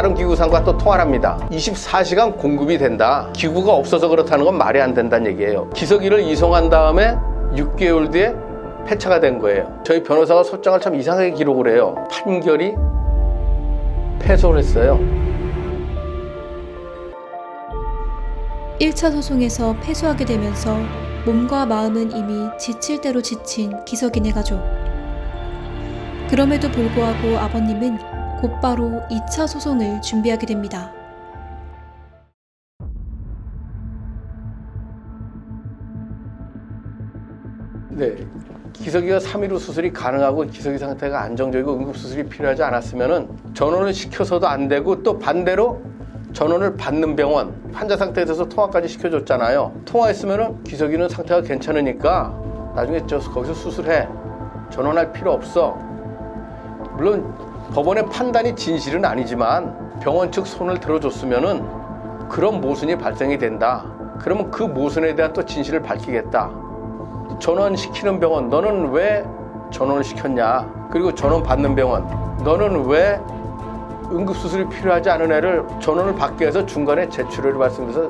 다른 기구상과 또 통화를 합니다. 24시간 공급이 된다. 기구가 없어서 그렇다는 건 말이 안 된다는 얘기예요. 기저귀를 이송한 다음에 6개월 뒤에 폐차가 된 거예요. 저희 변호사가 소장을 참 이상하게 기록을 해요. 판결이 패소를 했어요. 1차 소송에서 패소하게 되면서 몸과 마음은 이미 지칠 대로 지친 기석이네 가족. 그럼에도 불구하고 아버님은 곧바로 2차 소송을 준비하게 됩니다. 네, 기저귀가 3일 후 수술이 가능하고 기저귀 상태가 안정적이고 응급수술이 필요하지 않았으면 전원을 시켜서도 안 되고, 또 반대로 전원을 받는 병원, 환자 상태에 대해서 통화까지 시켜줬잖아요. 통화했으면 기저귀는 상태가 괜찮으니까 나중에 거기서 수술해, 전원할 필요 없어. 물론 법원의 판단이 진실은 아니지만 병원 측 손을 들어줬으면 그런 모순이 발생이 된다. 그러면 그 모순에 대한 또 진실을 밝히겠다. 전원시키는 병원, 너는 왜 전원을 시켰냐? 그리고 전원 받는 병원, 너는 왜 응급수술이 필요하지 않은 애를 전원을 받게 해서 중간에 재출혈을 발생해서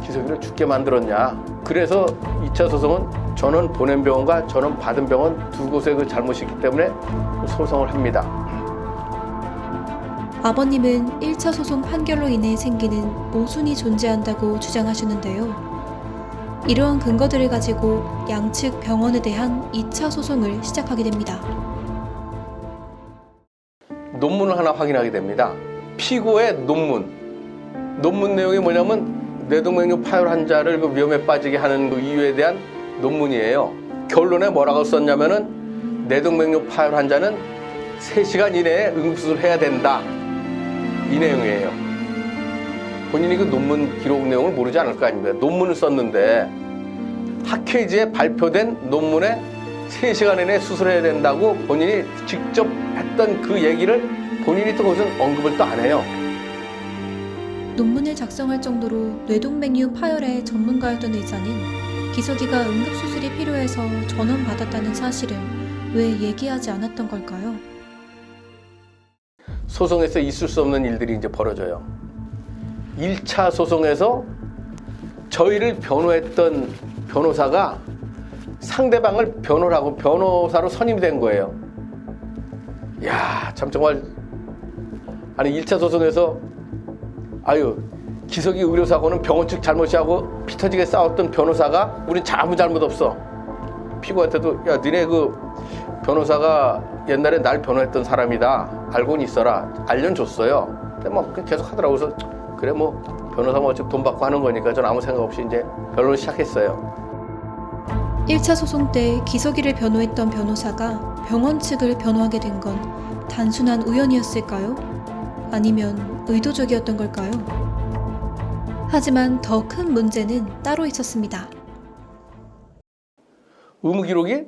기저귀를 죽게 만들었냐? 그래서 2차 소송은 전원 보낸 병원과 전원 받은 병원 두 곳의 그 잘못이 있기 때문에 소송을 합니다. 아버님은 1차 소송 판결로 인해 생기는 모순이 존재한다고 주장하시는데요. 이러한 근거들을 가지고 양측 병원에 대한 2차 소송을 시작하게 됩니다. 논문을 하나 확인하게 됩니다. 피고의 논문 내용이 뭐냐면 뇌동맥류 파열 환자를 그 위험에 빠지게 하는 그 이유에 대한 논문이에요. 결론에 뭐라고 썼냐면은 뇌동맥류 파열 환자는 3시간 이내에 응급수술을 해야 된다, 이 내용이에요. 본인이 그 논문 기록 내용을 모르지 않을 거 아닙니까? 논문을 썼는데 학회지에 발표된 논문에 3시간 이내에 수술해야 된다고 본인이 직접 했던 그 얘기를 본인이 또 무슨 언급을 또 안 해요. 논문을 작성할 정도로 뇌동맥류 파열의 전문가였던 의사는 기석이가 응급수술이 필요해서 전원받았다는 사실을 왜 얘기하지 않았던 걸까요? 소송에서 있을 수 없는 일들이 이제 벌어져요. 1차 소송에서 저희를 변호했던 변호사가 상대방을 변호사로 선임이 된 거예요. 이야, 참 정말, 아니 1차 소송에서 기석이 의료사고는 병원 측 잘못이하고 피 터지게 싸웠던 변호사가 우린 아무 잘못 없어. 피고한테도 야, 니네 그 변호사가 옛날에 날 변호했던 사람이다, 알고는 있어라, 알려줬어요. 근데 뭐 계속 하더라고. 그래서 그래 뭐 변호사가 어차피 돈 받고 하는 거니까 전 아무 생각 없이 이제 변론을 시작했어요. 1차 소송 때 기석이를 변호했던 변호사가 병원 측을 변호하게 된 건 단순한 우연이었을까요? 아니면 의도적이었던 걸까요? 하지만 더 큰 문제는 따로 있었습니다. 의무 기록이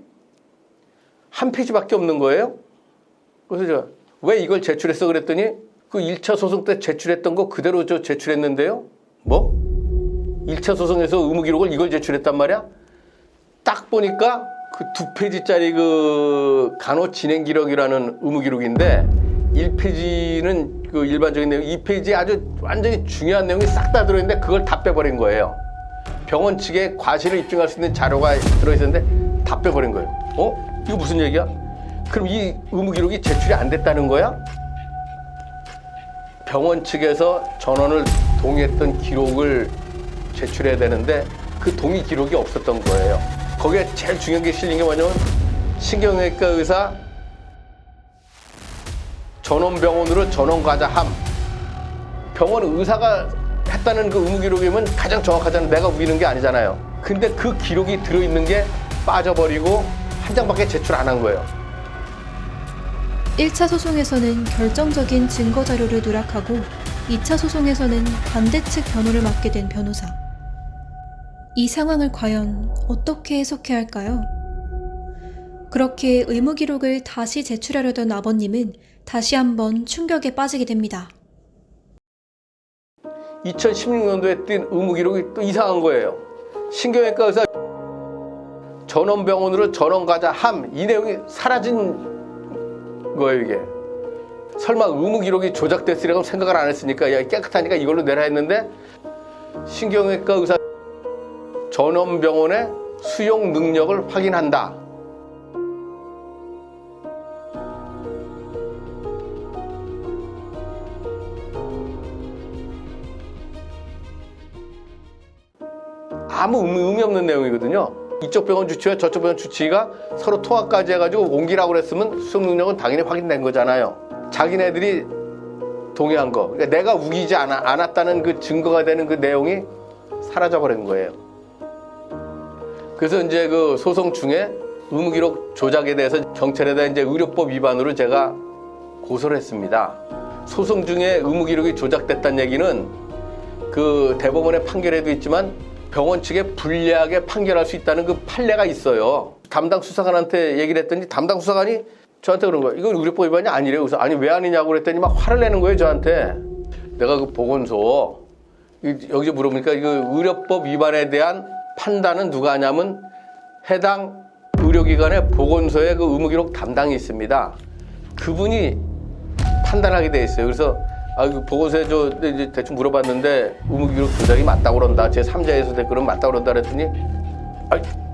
한 페이지밖에 없는 거예요. 그래서 제가 왜 이걸 제출했어 그랬더니 그 1차 소송 때 제출했던 거 그대로 제출했는데요. 뭐? 1차 소송에서 의무 기록을 이걸 제출했단 말이야? 딱 보니까 그 2페이지짜리 그 간호 진행 기록이라는 의무 기록인데 1페이지는 그 일반적인 내용, 2페이지에 아주 완전히 중요한 내용이 싹 다 들어있는데 그걸 다 빼버린 거예요. 병원 측에 과실을 입증할 수 있는 자료가 들어있었는데 다 빼버린 거예요. 이거 무슨 얘기야? 그럼 이 의무 기록이 제출이 안 됐다는 거야? 병원 측에서 전원을 동의했던 기록을 제출해야 되는데 그 동의 기록이 없었던 거예요. 거기에 제일 중요한 게 실린 게 뭐냐면 신경외과 의사 전원병원으로 전원가자 함. 병원 의사가 했다는 그 의무 기록이면 가장 정확하잖아요. 내가 우기는 게 아니잖아요. 근데 그 기록이 들어있는 게 빠져버리고 한 장밖에 제출 안 한 거예요. 1차 소송에서는 결정적인 증거 자료를 누락하고 2차 소송에서는 반대 측 변호를 맡게 된 변호사. 이 상황을 과연 어떻게 해석해야 할까요? 그렇게 의무 기록을 다시 제출하려던 아버님은 다시 한번 충격에 빠지게 됩니다. 2016년도에 띈 의무 기록이 또 이상한 거예요. 신경외과 의사 전원병원으로 전원 가자 함. 이 내용이 사라진 거예요, 이게. 설마 의무 기록이 조작됐으리라고 생각을 안 했으니까 야 깨끗하니까 이걸로 내라 했는데 신경외과 의사 전원병원의 수용 능력을 확인한다. 아무 의미 없는 내용이거든요. 이쪽 병원 주치와 저쪽 병원 주치의가 서로 통화까지 해가지고 옮기라고 그랬으면 수용 능력은 당연히 확인된 거잖아요. 자기네들이 동의한 거. 그러니까 내가 우기지 않았다는 그 증거가 되는 그 내용이 사라져버린 거예요. 그래서 이제 그 소송 중에 의무기록 조작에 대해서 경찰에다 이제 의료법 위반으로 제가 고소를 했습니다. 소송 중에 의무기록이 조작됐다는 얘기는 그 대법원의 판결에도 있지만 병원 측에 불리하게 판결할 수 있다는 그 판례가 있어요. 담당 수사관한테 얘기를 했더니 담당 수사관이 저한테 그런 거예요. 이건 의료법 위반이 아니래요. 그래서 아니 왜 아니냐고 그랬더니 막 화를 내는 거예요 저한테. 내가 그 보건소 여기 물어보니까 이거 의료법 위반에 대한 판단은 누가 하냐면 해당 의료기관의 보건소에 그 의무기록 담당이 있습니다. 그분이 판단하게 돼 있어요. 그래서 보건소에 이제 대충 물어봤는데 의무기록 조작이 맞다고 그런다. 제 3자에서 댓글은 맞다고 그런다 그랬더니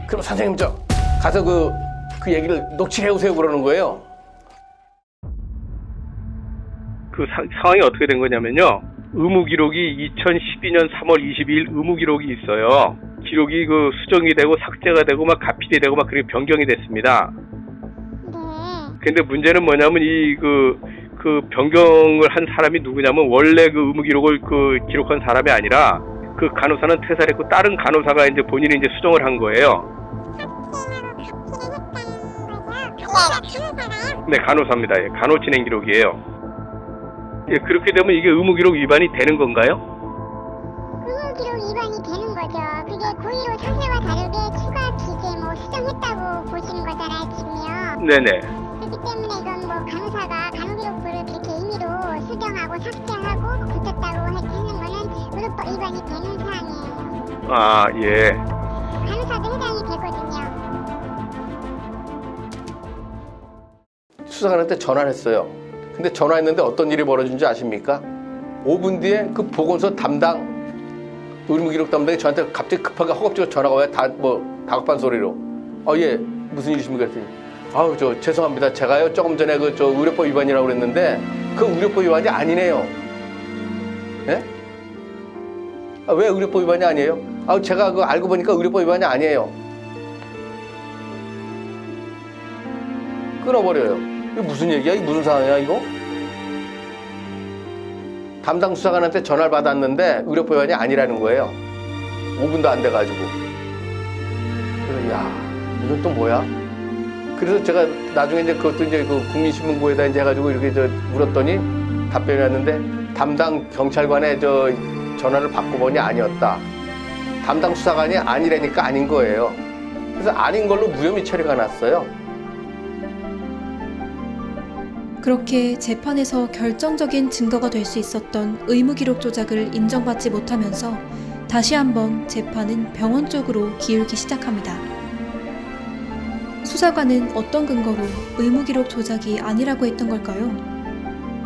그럼 선생님 저 가서 그 얘기를 녹취해 오세요 그러는 거예요. 그 상황이 어떻게 된 거냐면요. 의무기록이 2012년 3월 22일 의무기록이 있어요. 기록이 그 수정이 되고 삭제가 되고 막 가피돼 되고 막 그렇게 변경이 됐습니다. 근데 문제는 뭐냐면 그 변경을 한 사람이 누구냐면 원래 그 의무기록을 기록한 사람이 아니라 그 간호사는 퇴사를 했고 다른 간호사가 이제 본인이 이제 수정을 한 거예요. 네, 간호사입니다. 예, 간호진행 기록이에요. 예, 그렇게 되면 이게 의무기록 위반이 되는 건가요? 의무기록 위반이 되는 거죠. 그게 고의로 상세와 다르게 추가 기재 수정했다고 보시는 거잖아요, 지금요. 네네. 그렇기 때문에 이건 간호사가 간호기록부를 그렇게 임의로 수정하고 삭제하고 붙였다고 하는 거는 의료법 위반이 되는 사항이에요. 아, 예. 간호사도 해당이 되거든요. 수사관한테 전화를 했어요. 근데 전화했는데 어떤 일이 벌어진지 아십니까? 5분 뒤에 그 보건소 담당 의무기록 담당이 저한테 갑자기 급하게 허겁지겁 전화가 와요. 다급한 소리로. 예, 무슨 일이십니까? 그랬더니 죄송합니다. 제가요 조금 전에 의료법 위반이라고 그랬는데 그 의료법 위반이 아니네요. 예? 왜 의료법 위반이 아니에요? 제가 알고 보니까 의료법 위반이 아니에요. 끊어버려요. 이게 무슨 얘기야? 이게 무슨 상황이야 이거? 담당 수사관한테 전화를 받았는데 의료법 위반이 아니라는 거예요. 5분도 안 돼가지고. 그래서 이건 또 뭐야? 그래서 제가 나중에 이제 그것도 이제 그 국민신문고에다 이제 해가지고 이렇게 물었더니 답변이 왔는데 담당 경찰관의 전화를 받고 보니 아니었다. 담당 수사관이 아니라니까 아닌 거예요. 그래서 아닌 걸로 무혐의 처리가 났어요. 그렇게 재판에서 결정적인 증거가 될 수 있었던 의무기록 조작을 인정받지 못하면서 다시 한번 재판은 병원 쪽으로 기울기 시작합니다. 수사관은 어떤 근거로 의무기록 조작이 아니라고 했던 걸까요?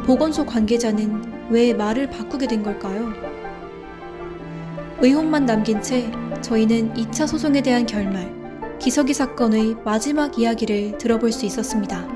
보건소 관계자는 왜 말을 바꾸게 된 걸까요? 의혹만 남긴 채 저희는 2차 소송에 대한 결말, 기석이 사건의 마지막 이야기를 들어볼 수 있었습니다.